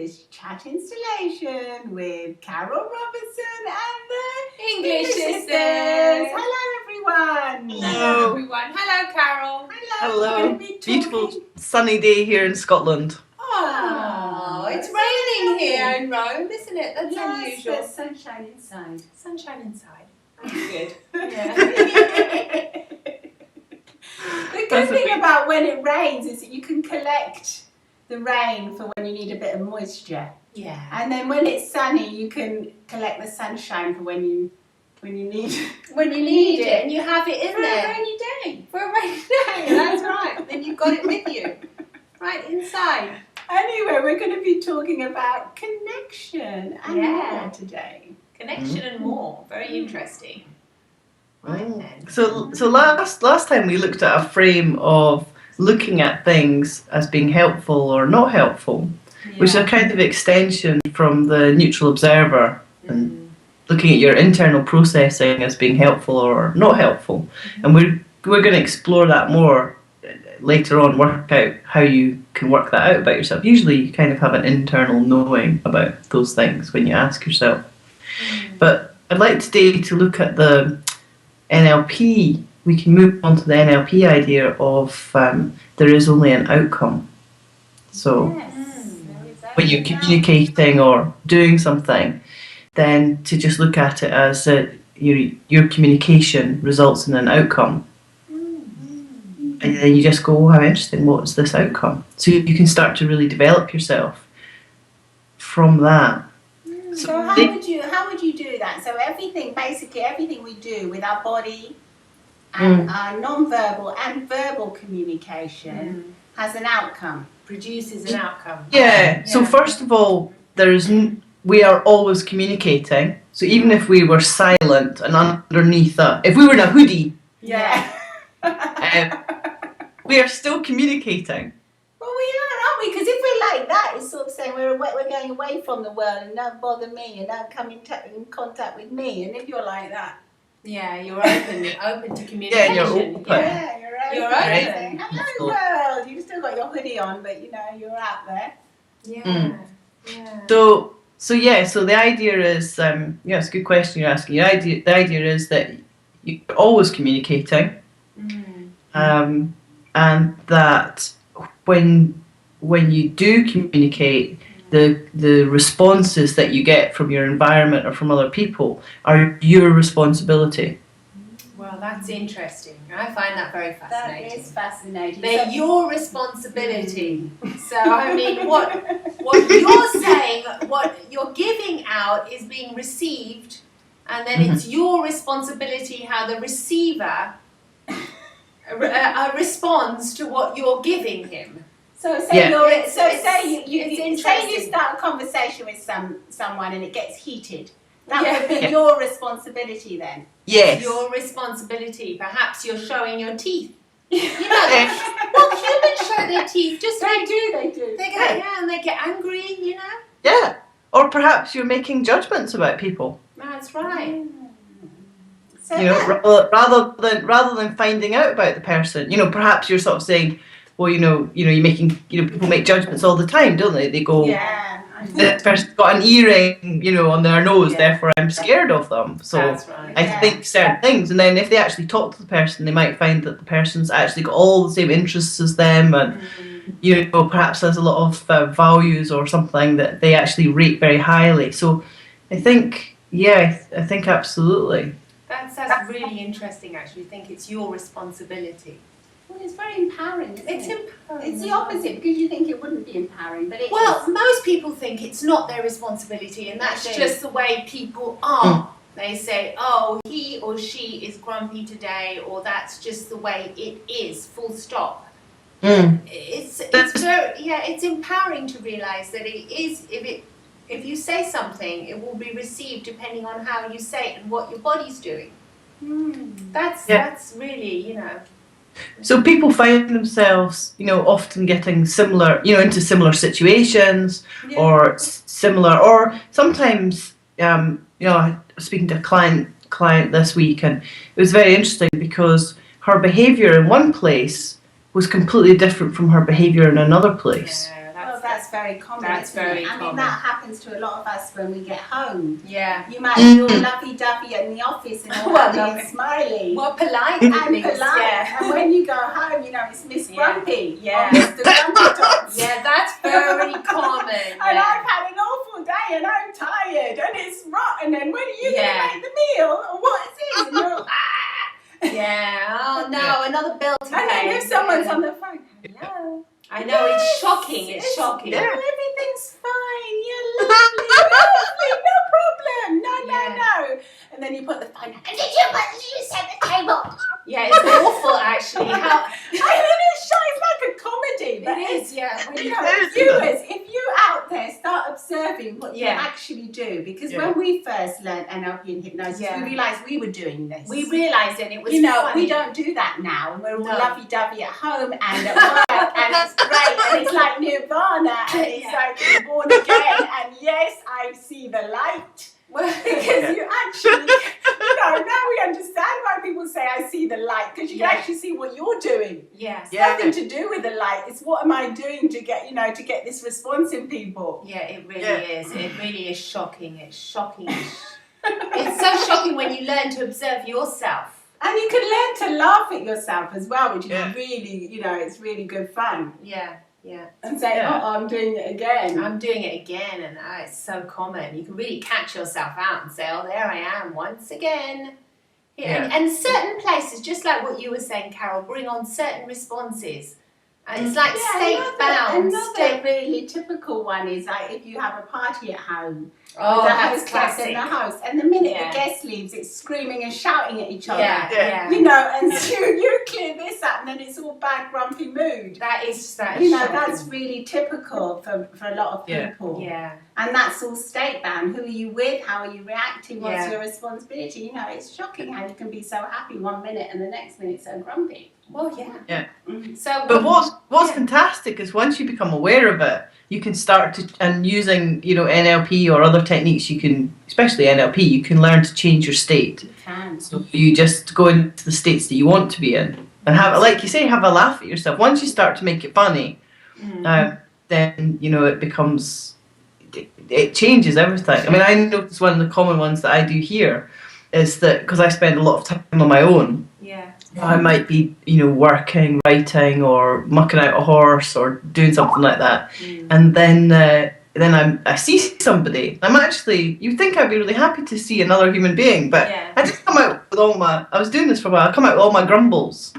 this chat installation with Carol Robertson and the English sisters. Hello everyone. Hello everyone. Hello Carol. Hello. Beautiful sunny day here in Scotland. Oh, it's raining here in Rome, isn't it? That's unusual. There's sunshine inside. Sunshine inside. That's good. Yeah. The good thing about when it rains is that you can collect the rain for when you need a bit of moisture. Yeah. And then when it's sunny, you can collect the sunshine for when you need it, and you have it in for there a rainy day. for a rainy day. That's right. Then you've got it with you, right inside. Anyway, we're going to be talking about connection and more today. Connection and more. Very interesting. Right then. So last time we looked at a frame of looking at things as being helpful or not helpful, which is a kind of extension from the neutral observer and looking at your internal processing as being helpful or not helpful. And we're going to explore that more later on, work out how you can work that out about yourself. Usually you kind of have an internal knowing about those things when you ask yourself. But I'd like today to look at the NLP. We can move on to the NLP idea of there is only an outcome. So when you're communicating or doing something, then to just look at it as your communication results in an outcome. And then you just go, oh, how interesting, what's this outcome? So you can start to really develop yourself from that. So how would you do that? So basically everything we do with our body and our non-verbal and verbal communication has an outcome. Produces an outcome. Yeah. So first of all, we are always communicating. So even if we were silent and underneath if we were in a hoodie, we are still communicating. Well, we are, aren't we? Because if we're like that, it's sort of saying we're going away from the world and don't bother me and don't come in contact with me. And if you're like that, you're open to communication. Yeah, you're open. You're open. Hello world. You've still got your hoodie on, but you're out there. Yeah. So the idea is, it's a good question you're asking. The idea is that you're always communicating, and that when you do communicate, the responses that you get from your environment or from other people are your responsibility. Well, that's interesting. I find that very fascinating. That is fascinating. They're your responsibility. So, I mean, what you're saying, what you're giving out is being received, and then it's your responsibility how the receiver responds to what you're giving him. So say you start a conversation with someone and it gets heated. That would be your responsibility then. Yes. Your responsibility. Perhaps you're showing your teeth. Well, humans show their teeth. They do. They get and they get angry. Yeah. Or perhaps you're making judgments about people. That's right. So rather than finding out about the person, perhaps you're sort of saying, well, you're making, people make judgments all the time, don't they? They go, this person's got an earring, on their nose, therefore I'm scared of them. So that's right. I think certain things, and then if they actually talk to the person, they might find that the person's actually got all the same interests as them, and perhaps there's a lot of values or something that they actually rate very highly. So I think, I think absolutely. That's really interesting, actually. I think it's your responsibility. Well, it's very empowering, isn't It's it? empowering. It's the opposite, because you think it wouldn't be empowering, but it Well, is. most people think it's not their responsibility, and that's just the way people are. They say, oh, he or she is grumpy today, or that's just the way it is, full stop. It's empowering to realize that it is, if you say something, it will be received depending on how you say it and what your body's doing. That's really, So people find themselves, often getting similar, into similar situations or similar, or sometimes, I was speaking to a client this week, and it was very interesting because her behaviour in one place was completely different from her behaviour in another place. Yeah, That's very common. That's isn't very it? I mean, common. that happens to a lot of us when we get home. Yeah. You might be all lovey-dovey in the office and all Well, happy and smiley. Well, polite And at least, polite. yeah. And when you go home, you know, it's Miss Grumpy. Yeah. Or Mr. Grumpy Tots. Yeah, that's very common. And I've had an awful day and I'm tired and it's rotten and when are you going to make the meal or what is it? And you're Yeah, oh no, another bill to pay. and then if someone's on the phone, hello. I know, it's shocking, it's shocking. No, everything's fine, you're lovely, no problem, no. And then you put the phone down, and did you set the table? Yeah, it's awful actually. How I mean, it's like a comedy, but it is, yeah. When you you know, viewers, if you out there start observing what you actually do, because when we first learned NLP and hypnosis, we realised we were doing this. we realised it, it was funny. We don't do that now, and we're all lovey-dovey at home and at work, and it's great, and it's like nirvana, and it's like you're born again, and yes, I see the light. Because you actually, now we understand why people say I see the light, because you can actually see what you're doing. Yes. It's nothing to do with the light. It's what am I doing to get, to get this response in people. Yeah, it really is. It really is shocking. It's shocking. It's so shocking when you learn to observe yourself. And you can learn to laugh at yourself as well, which is really, it's really good fun. Yeah. Yeah. And say, I'm doing it again. I'm doing it again, and it's so common. You can really catch yourself out and say, oh, there I am once again. Yeah. And certain places, just like what you were saying, Carol, bring on certain responses. And it's like state-bound. Another really typical one is like if you have a party at home. Oh, the that's hostess classic. and the host, and the minute the guest leaves, it's screaming and shouting at each other. Yeah. And you clear this up, and then it's all bad, grumpy mood. That is shocking. That's really typical for a lot of people. Yeah. And that's all state-bound. Who are you with? How are you reacting? What's your responsibility? It's shocking how you can be so happy one minute and the next minute so grumpy. Well, yeah. Yeah. Mm-hmm. So, but what's fantastic is once you become aware of it, you can start to, and using, NLP or other techniques, you can, especially NLP, you can learn to change your state. You can. So you just go into the states that you want to be in and have, like you say, have a laugh at yourself. Once you start to make it funny, then, it becomes, it changes everything. I mean, I notice one of the common ones that I do here is that, because I spend a lot of time on my own, I might be, working, writing, or mucking out a horse, or doing something like that, and then I see somebody. I'm actually, you'd think I'd be really happy to see another human being, but I just come out with I was doing this for a while. I come out with all my grumbles.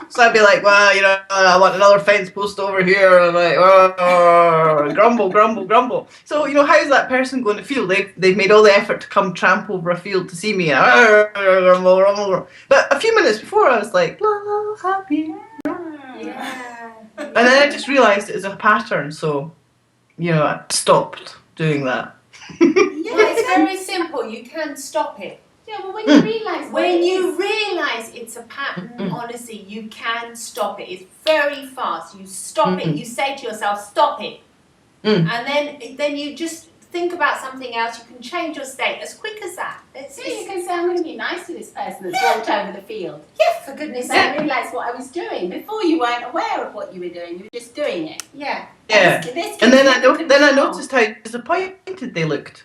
So I'd be like, well, I want another fence post over here. And I'm like, grumble. So, how's that person going to feel? They've made all the effort to come tramp over a field to see me. Grumble. But a few minutes before, I was like, happy. yeah. And then I just realised it was a pattern. So, I stopped doing that. Well, it's very simple. You can stop it. Yeah, well, when you realise realise it's a pattern, honestly, you can stop it. It's very fast. You stop it. You say to yourself, stop it. And then you just think about something else. You can change your state as quick as that. You can say, I'm going to be nice to this person that's walked over the field. Yeah, for goodness sake. I realised what I was doing. Before you weren't aware of what you were doing. You were just doing it. Yeah. Yeah. And then I noticed how disappointed they looked.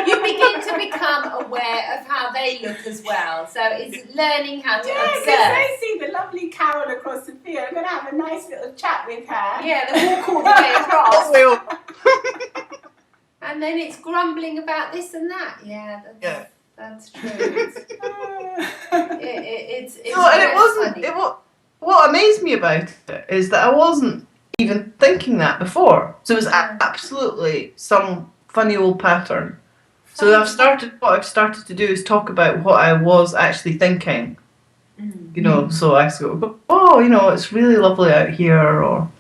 You begin to become aware of how they look as well. So it's learning how to because observe. they see the lovely Carol across the field. I'm going to have a nice little chat with her. Yeah, they walk all the way across. And then it's grumbling about this and that. Yeah, that's true. It's and it wasn't. funny. What amazed me about it is that I wasn't even thinking that before. So it was absolutely some funny old pattern. So what I've started to do is talk about what I was actually thinking. So I go, it's really lovely out here, or,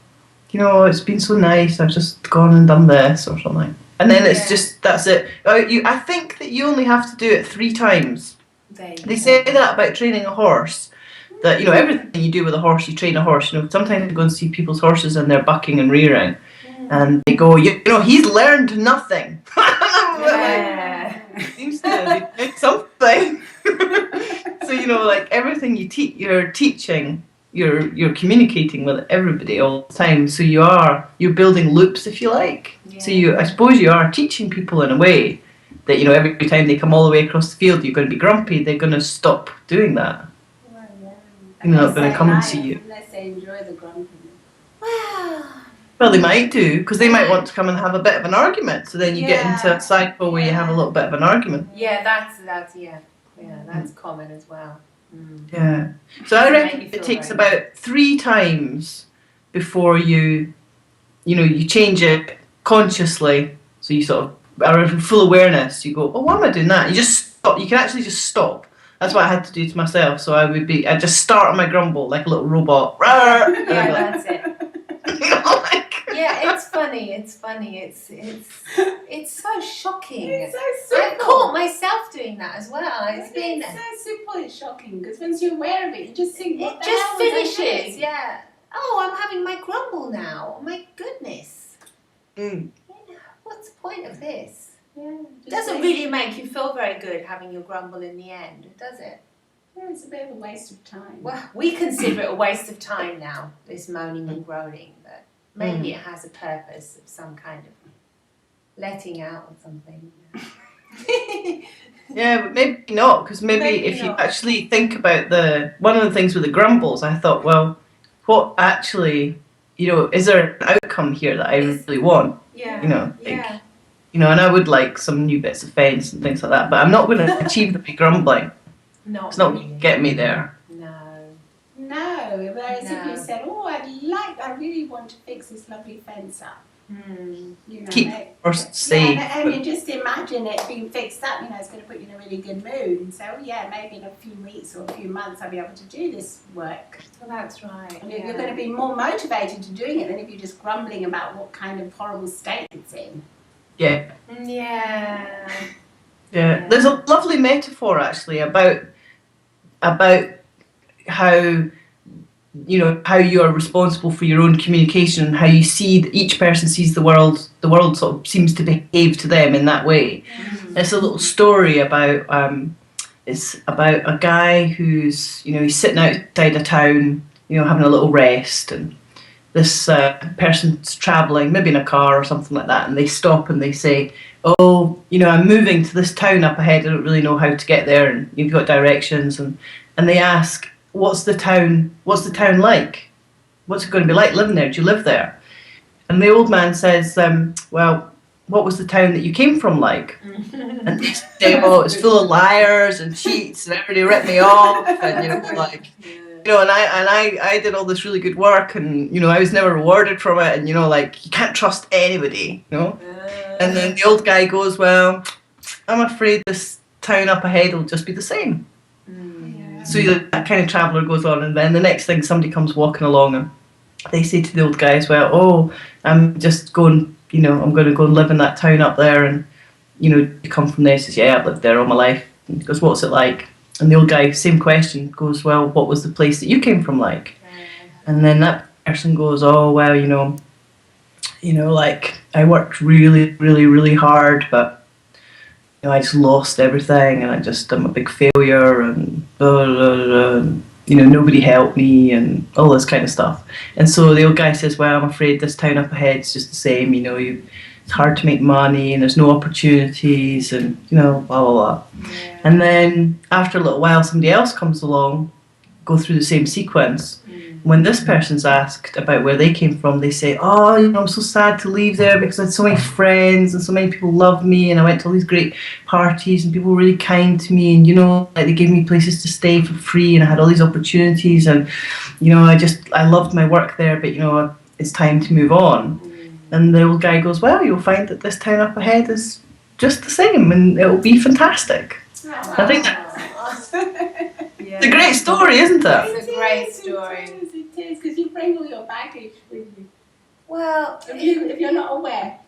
it's been so nice, I've just gone and done this, or something. And then it's just, that's it. I think that you only have to do it 3 times. They say that about training a horse. That, everything you do with a horse, you train a horse. Sometimes you go and see people's horses and they're bucking and rearing. And they go, he's learned nothing. Seems to be doing something. So, everything you're teaching, you're communicating with everybody all the time. So you're building loops, if you like. Yeah. So I suppose you are teaching people in a way that, you know, every time they come all the way across the field, you're going to be grumpy. They're going to stop doing that. Well, yeah. They're not going to come and see you. Unless they enjoy the grumpiness. Well, they might do, because they might want to come and have a bit of an argument. So then you get into a cycle where you have a little bit of an argument. Yeah, that's common as well. Yeah. So I Doesn't make reckon you it feel takes very about 3 times before you change it consciously. So you sort of are in full awareness. You go, oh, why am I doing that? You just stop. You can actually just stop. That's what I had to do to myself. So I'd just start on my grumble like a little robot. Yeah, that's it. Yeah, it's funny. It's so shocking. It's so simple. I've caught myself doing that as well. It's so simple, it's shocking, because once you're aware of it, you just think, what it the just hell was I finishes. doing? Yeah. Oh, I'm having my grumble now. Oh my goodness. What's the point of this? Yeah, It doesn't really make you feel very good having your grumble in the end, does it? Yeah, it's a bit of a waste of time. Well, we consider it a waste of time now, this moaning and groaning, but maybe it has a purpose of some kind of letting out or something. Yeah, but maybe not, because maybe if you actually think about one of the things with the grumbles, I thought, well, what actually, is there an outcome here that I really want? Yeah. And I would like some new bits of fence and things like that, but I'm not going to achieve the big grumbling. It's not going to get me there. No, whereas if you said, oh, I really want to fix this lovely fence up. Keep first safe. Yeah, and you just imagine it being fixed up, it's going to put you in a really good mood. And so, maybe in a few weeks or a few months I'll be able to do this work. Well, that's right. And you're going to be more motivated to doing it than if you're just grumbling about what kind of horrible state it's in. Yeah. Yeah. Yeah. There's a lovely metaphor actually about how how you are responsible for your own communication and how you see each person sees the world sort of seems to behave to them in that way. It's a little story about it's about a guy who's he's sitting outside a town having a little rest, and this person's travelling maybe in a car or something like that, and they stop and they say, oh, I'm moving to this town up ahead, I don't really know how to get there, and you've got directions, and they ask, what's the town like? What's it going to be like living there? Do you live there? And the old man says, well, what was the town that you came from like? And they say, oh, it's full of liars and cheats and everybody ripped me off, and and I did all this really good work, and I was never rewarded from it, and you can't trust anybody, And then the old guy goes, well, I'm afraid this town up ahead will just be the same. So that kind of traveller goes on, and then the next thing somebody comes walking along and they say to the old guy as well, oh, I'm just going, I'm going to go and live in that town up there, and you come from there. He says, yeah, I've lived there all my life. And he goes, what's it like? And the old guy, same question, goes, well, what was the place that you came from like? And then that person goes, oh, well, like I worked really, really, really hard, but I just lost everything, and I'm a big failure, and blah, blah, blah, and, nobody helped me, and all this kind of stuff. And so the old guy says, well, I'm afraid this town up ahead is just the same, it's hard to make money, and there's no opportunities, and, blah, blah, blah. Yeah. And then after a little while, somebody else comes along, go through the same sequence. When this person's asked about where they came from, they say, oh, I'm so sad to leave there because I had so many friends and so many people loved me, and I went to all these great parties and people were really kind to me, and they gave me places to stay for free, and I had all these opportunities, and I loved my work there, but it's time to move on. And the old guy goes, well, you'll find that this town up ahead is just the same, and it'll be fantastic. I think that's it's a great story, isn't it? It's a great story. It is, because you bring all your baggage with you. Well, if you're not aware.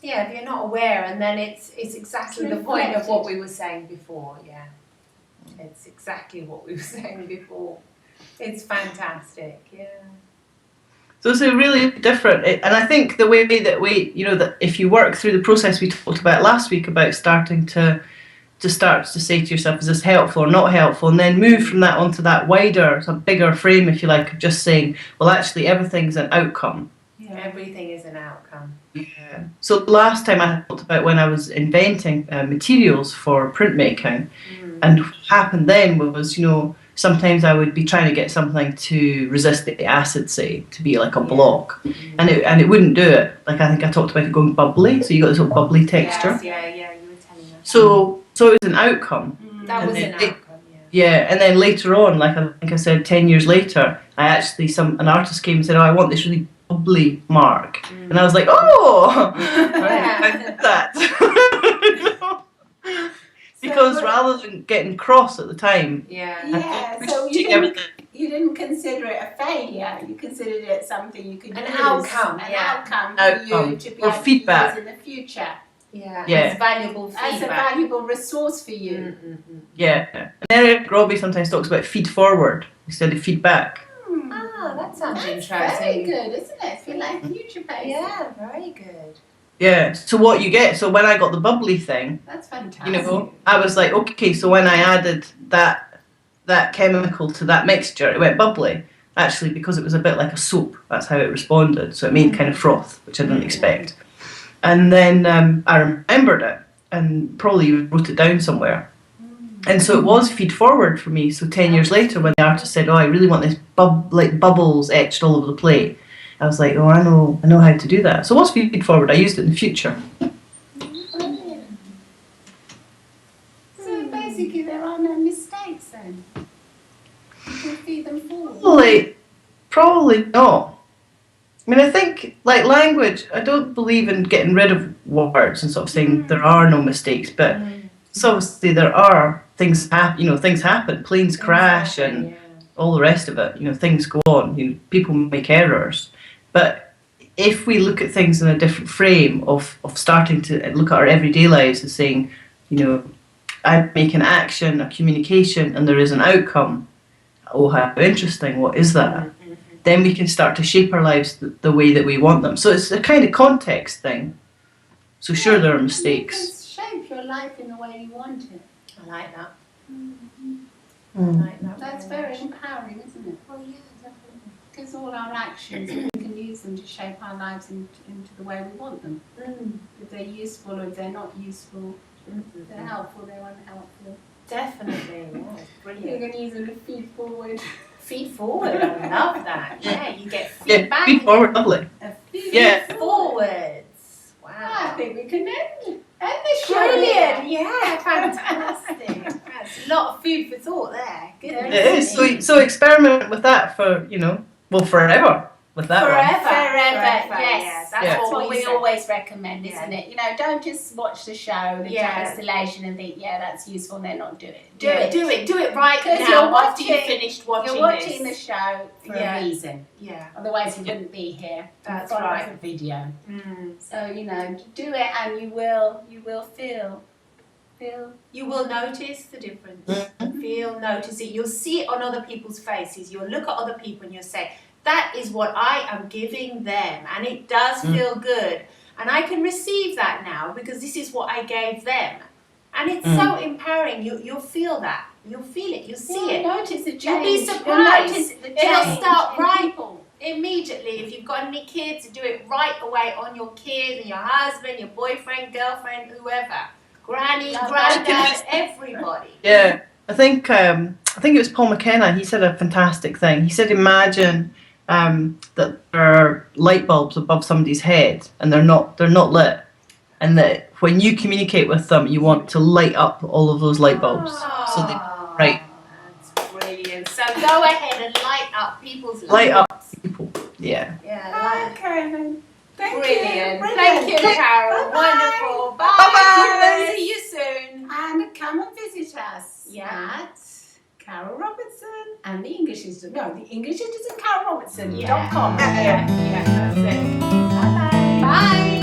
Yeah, if you're not aware, and then it's exactly the point of what we were saying before. Yeah, it's exactly what we were saying before. It's fantastic. Yeah. So it's a really different, and I think the way that we, that if you work through the process we talked about last week about starting to to start to say to yourself, is this helpful or not helpful? And then move from that onto that wider, a bigger frame, if you like, of just saying, well, actually, everything's an outcome. Yeah. Everything is an outcome. Yeah. So last time I talked about when I was inventing materials for printmaking, and what happened then was, sometimes I would be trying to get something to resist the acid, say, to be like a block, and it wouldn't do it. Like I think I talked about it going bubbly, so you got this sort of bubbly texture. Yes, yeah, you were telling us. So it was an outcome. That was an outcome. Yeah, and then later on, like I think I said, 10 years later, an artist came and said, "Oh, I want this really bubbly mark," and I was like, "Oh, I did that." Because rather than getting cross at the time, so you didn't consider it a failure. You considered it something you could use, outcome, outcome for you to be able feedback to use in the future. As valuable feedback. As a valuable resource for you. Yeah, and Eric Robbie sometimes talks about feed forward instead of feedback. That sounds interesting. Very good, isn't it? Feel like future pacing. Yeah, very good. Yeah, so what you get, so when I got the bubbly thing, that's fantastic. I was like, okay, so when I added that chemical to that mixture, it went bubbly. Actually, because it was a bit like a soap, that's how it responded. So it made kind of froth, which I didn't expect. And then I remembered it and probably wrote it down somewhere. And so it was feed forward for me. So 10 years later, when the artist said, "Oh, I really want this bubbles etched all over the plate," I was like, "Oh, I know how to do that." So it was feed forward. I used it in the future. So basically, there are no mistakes then. You can feed them forward. Probably not. I mean, I think, like language, I don't believe in getting rid of words and sort of saying there are no mistakes, but so obviously there are things happen. Things happen. Planes crash and all the rest of it. Things go on. People make errors, but if we look at things in a different frame of starting to look at our everyday lives and saying, I make an action, a communication, and there is an outcome. Oh, how interesting! What is that? Then we can start to shape our lives the way that we want them. So it's a kind of context thing. So sure, there are mistakes. You can shape your life in the way you want it. I like that. I like that. That's very empowering, isn't it? Oh yeah, definitely. Because all our actions, we can use them to shape our lives into the way we want them. If they're useful or if they're not useful, if they're helpful, they're unhelpful. Definitely, yeah, brilliant. You're going to use them to feed forward. Feed forward, I love that. Yeah, you get feedback. Feed forward, lovely. Feed forwards. Wow. I think we can end the show. Brilliant, yeah, fantastic. That's a lot of food for thought there. Goodness. It is. So experiment with that for, forever. With that Forever, yes. That's what we always recommend, isn't it? Don't just watch the show, the installation, and think, that's useful, and then not do it. Do it right now after you've finished watching this. You're watching the show for a reason. Yeah. Otherwise, you wouldn't be here. That's in front right. of a video. So do it, and you will feel. You will notice the difference. Notice it. You'll see it on other people's faces. You'll look at other people and you'll say, that is what I am giving them, and it does feel good, and I can receive that now because this is what I gave them, and it's so empowering. You'll feel that. You'll feel it. You'll see it. Notice the change. You'll be surprised. It'll start right people. Immediately. If you've got any kids, do it right away on your kids and your husband, your boyfriend, girlfriend, whoever, granny, granddad, everybody. Yeah, I think it was Paul McKenna. He said a fantastic thing. He said, imagine that there are light bulbs above somebody's head and they're not lit, and that when you communicate with them, you want to light up all of those light bulbs. So they right. That's brilliant. So go ahead and light up people's lives. Light up people. Yeah. Okay then. Brilliant. You. Thank you, Carol. Bye-bye. Wonderful. Bye. Bye-bye. See you soon. And come and visit us. Yeah. At Carol Robertson and the English Institute. No, the English Institute and carolrobertson.com. Yeah, that's it. Bye-bye. Bye.